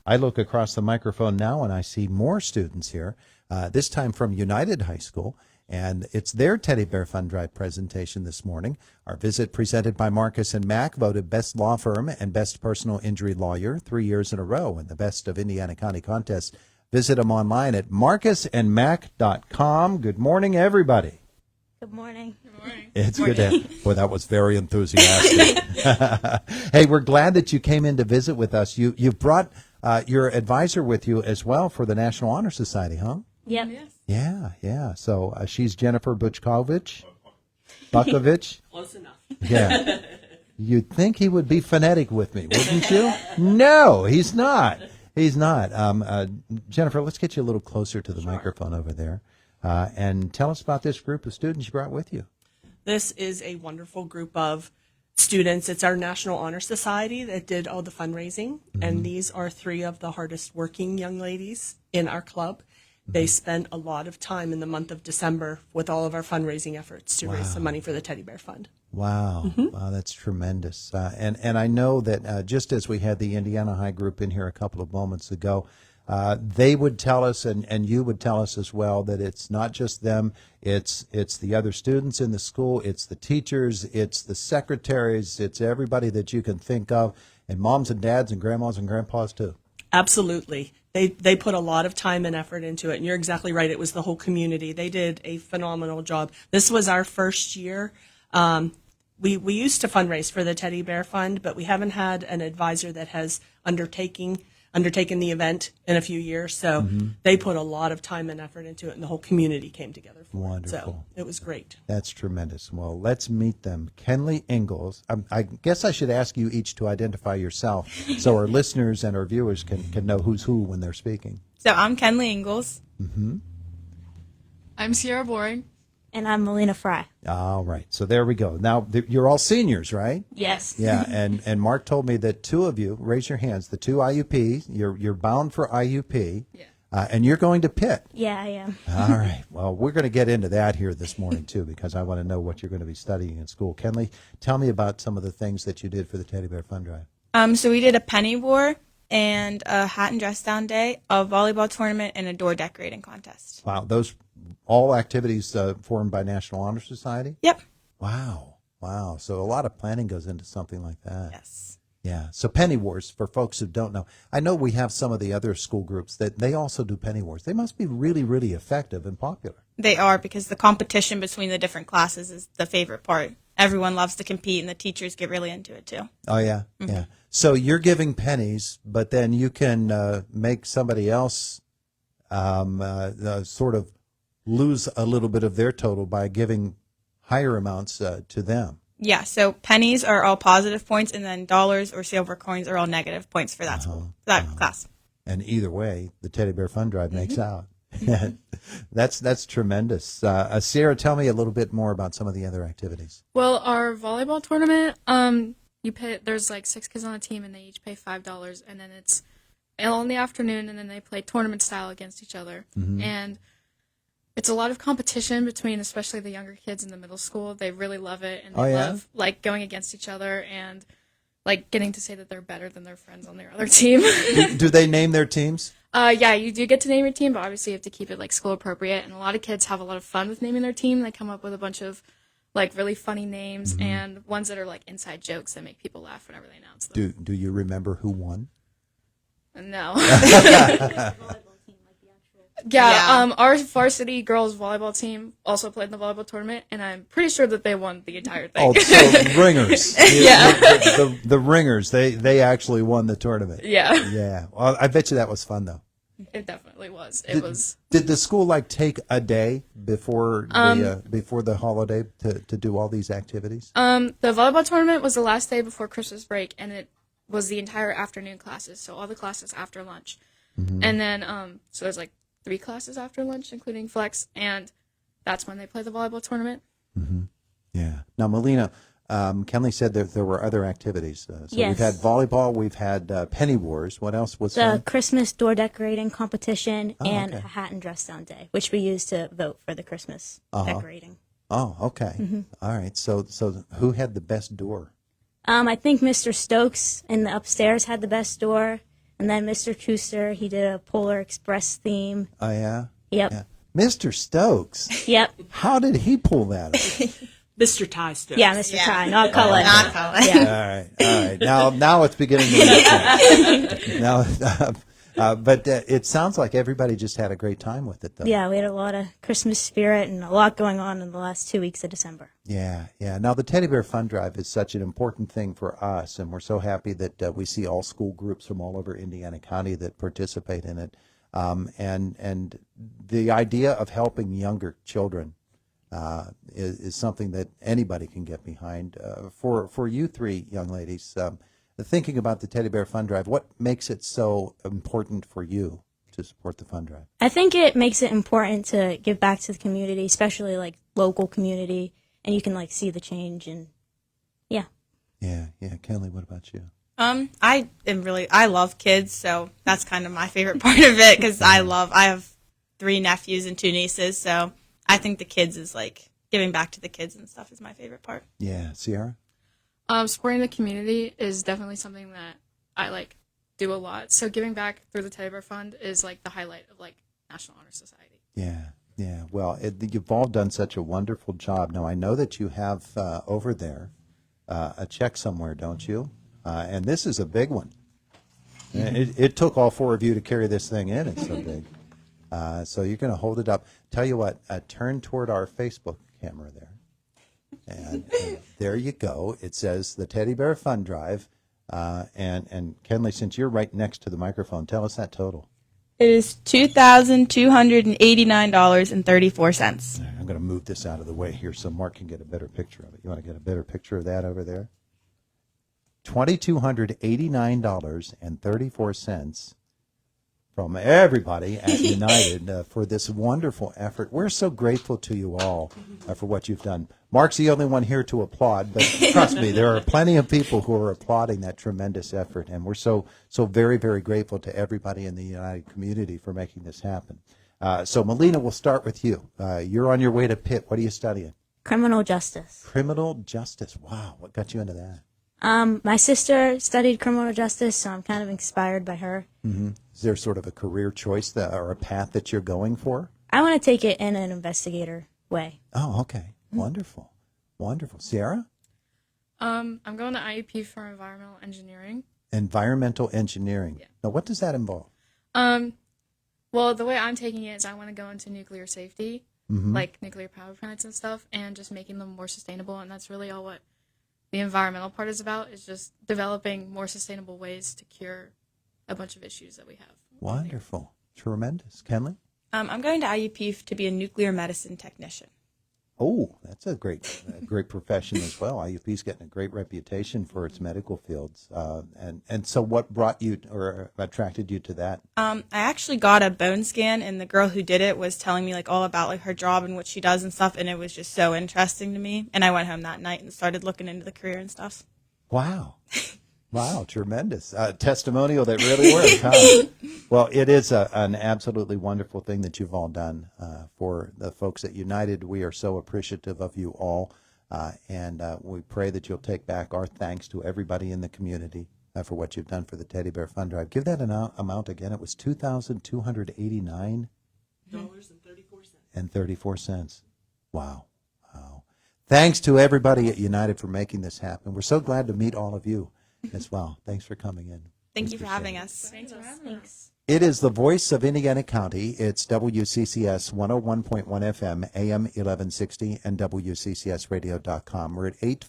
I look across the microphone now and I see more students here, this time from United High School. And it's their Teddy Bear Fund Drive presentation this morning. Our visit presented by Marcus and Mack, voted Best Law Firm and Best Personal Injury Lawyer 3 years in a row in the Best of Indiana County contest. Visit them online at marcusandmack.com. Good morning, everybody. Good morning. Good morning. It's good to have, boy, that was very enthusiastic. Hey, we're glad that you came in to visit with us. You've brought your advisor with you as well for the National Honor Society, huh? Yep. Yes. Yeah. So she's Jennifer Buchkovich. Close enough. Yeah. You'd think he would be phonetic with me, wouldn't you? No, he's not. He's not. Jennifer, let's get you a little closer to the microphone over there. And tell us about this group of students you brought with you. This is a wonderful group of students. It's our National Honor Society that did all the fundraising, and these are three of the hardest working young ladies in our club. They spent a lot of time in the month of December with all of our fundraising efforts to raise some money for the Teddy Bear Fund. Wow. Wow, that's tremendous. And I know that just as we had the Indiana High group in here a couple of moments ago, they would tell us, and you would tell us as well, that it's not just them, it's the other students in the school, it's the teachers, it's the secretaries, it's everybody that you can think of, and moms and dads and grandmas and grandpas too. Absolutely. They put a lot of time and effort into it, and you're exactly right. It was the whole community. They did a phenomenal job. This was our first year. We used to fundraise for the Teddy Bear Fund, but we haven't had an advisor that has undertaken the event in a few years. So they put a lot of time and effort into it, and the whole community came together for Wonderful. it. So it was great. That's tremendous. Well, let's meet them. Kenley Ingalls. I guess I should ask you each to identify yourself so our listeners and our viewers can know who's who when they're speaking. So I'm Kenley Ingalls. I'm Sierra Boring. And I'm Melina Fry. All right. So there we go. Now, you're all seniors, right? Yes. Yeah, and Mark told me that two of you, raise your hands, the two IUP, you're bound for IUP, and you're going to Pitt. Yeah, I am. All right. Well, we're going to get into that here this morning, too, because I want to know what you're going to be studying in school. Kenley, tell me about some of the things that you did for the Teddy Bear Fund Drive. So we did a penny war and a hat and dress down day, a volleyball tournament, and a door decorating contest. Wow, those all activities formed by National Honor Society? Yep. Wow. So a lot of planning goes into something like that. Yes. Yeah. So penny wars, for folks who don't know, I know we have some of the other school groups that they also do penny wars. They must be really, really effective and popular. They are, because the competition between the different classes is the favorite part. Everyone loves to compete, and the teachers get really into it, too. Oh, yeah? Yeah. So you're giving pennies, but then you can make somebody else sort of lose a little bit of their total by giving higher amounts to them. Yeah, so pennies are all positive points, and then dollars or silver coins are all negative points for that school, that class. And either way, the Teddy Bear Fund Drive makes out. That's tremendous. Sierra, tell me a little bit more about some of the other activities. Well, our volleyball tournament, there's like 6 kids on a team, and they each pay $5, and then it's all in the afternoon, and then they play tournament style against each other. And it's a lot of competition between, especially the younger kids in the middle school. They really love it, and they love like going against each other and like getting to say that they're better than their friends on their other team. Do they name their teams? Yeah, you do get to name your team, but obviously you have to keep it like school appropriate. And a lot of kids have a lot of fun with naming their team. They come up with a bunch of like really funny names and ones that are like inside jokes that make people laugh whenever they announce them. Do you remember who won? No. Yeah, our varsity girls volleyball team also played in the volleyball tournament, and I'm pretty sure that they won the entire thing. Oh, so Ringers. Yeah. The Ringers, they actually won the tournament. Yeah. Yeah. Well, I bet you that was fun, though. It definitely was. It was. Did the school take a day before the holiday to do all these activities? The volleyball tournament was the last day before Christmas break, and it was the entire afternoon classes, so all the classes after lunch. And then so there's like 3 classes after lunch, including flex, and that's when they play the volleyball tournament. Yeah. Now, Melina, Kenley said that there were other activities. So Yes. we've had volleyball, we've had penny wars. What else was The fun? Christmas door decorating competition and okay. a hat and dress down day, which we used to vote for the Christmas decorating. Oh, okay. All right. So who had the best door? I think Mr. Stokes in the upstairs had the best door, And then Mr. Kuster, he did a Polar Express theme. Oh, yeah? Yep. Yeah. Mr. Stokes, Yep. how did he pull that off? Mr. Ty Stokes. Yeah, Mr. Ty, not Cullen. Not Cullen. Yeah. All right. Now it's beginning to make sense. But it sounds like everybody just had a great time with it, though. Yeah, we had a lot of Christmas spirit and a lot going on in the last 2 weeks of December. Yeah. Now, the Teddy Bear Fund Drive is such an important thing for us, and we're so happy that we see all school groups from all over Indiana County that participate in it. And the idea of helping younger children is something that anybody can get behind. For you three young ladies, thinking about the Teddy Bear Fund Drive, what makes it so important for you to support the fund drive? I think it makes it important to give back to the community, especially like local community, and you can like see the change and yeah. Yeah. Kenley, what about you? I love kids, so that's kind of my favorite part of it because I have 3 nephews and 2 nieces, so I think the kids is like giving back to the kids and stuff is my favorite part. Yeah. Sierra? Supporting the community is definitely something that I like do a lot. So giving back through the Teddy Bear Fund is like the highlight of like National Honor Society. Yeah. Well, you've all done such a wonderful job. Now, I know that you have over there a check somewhere, don't you? And this is a big one. It took all 4 of you to carry this thing in. It's so big. So you're going to hold it up. Tell you what, turn toward our Facebook camera there. And there you go. It says the Teddy Bear Fund Drive. And Kenley, since you're right next to the microphone, tell us that total. It is $2,289.34. I'm going to move this out of the way here so Mark can get a better picture of it. You want to get a better picture of that over there? $2,289.34 from everybody at United for this wonderful effort. We're so grateful to you all for what you've done. Mark's the only one here to applaud, but trust me, there are plenty of people who are applauding that tremendous effort, and we're so very, very grateful to everybody in the United community for making this happen. So, Melina, we'll start with you. You're on your way to Pitt. What are you studying? Criminal justice. Criminal justice. Wow, what got you into that? My sister studied criminal justice, so I'm kind of inspired by her. Is there sort of a career choice or a path that you're going for? I want to take it in an investigator way. Oh, okay. Wonderful. Sierra? I'm going to IUP for environmental engineering. Environmental engineering. Yeah. Now, what does that involve? Well, the way I'm taking it is I want to go into nuclear safety, like nuclear power plants and stuff, and just making them more sustainable. And that's really all what the environmental part is about, is just developing more sustainable ways to cure a bunch of issues that we have. Wonderful. Tremendous. Kenley? I'm going to IUP to be a nuclear medicine technician. Oh, that's a great profession as well. IUP's getting a great reputation for its medical fields. And so what brought you or attracted you to that? I actually got a bone scan, and the girl who did it was telling me like all about like her job and what she does and stuff, and it was just so interesting to me. And I went home that night and started looking into the career and stuff. Wow. Wow, tremendous. Testimonial that really works, huh? Well, it is an absolutely wonderful thing that you've all done for the folks at United. We are so appreciative of you all, and we pray that you'll take back our thanks to everybody in the community for what you've done for the Teddy Bear Fund Drive. Give that an amount again. It was $2,289.34. Wow. Thanks to everybody at United for making this happen. We're so glad to meet all of you as well. Thanks for coming in. Thank you for Appreciate having it. us. Thanks. It is the voice of Indiana County. It's WCCS 101.1 FM, AM 1160, and WCCSradio.com. We're at 8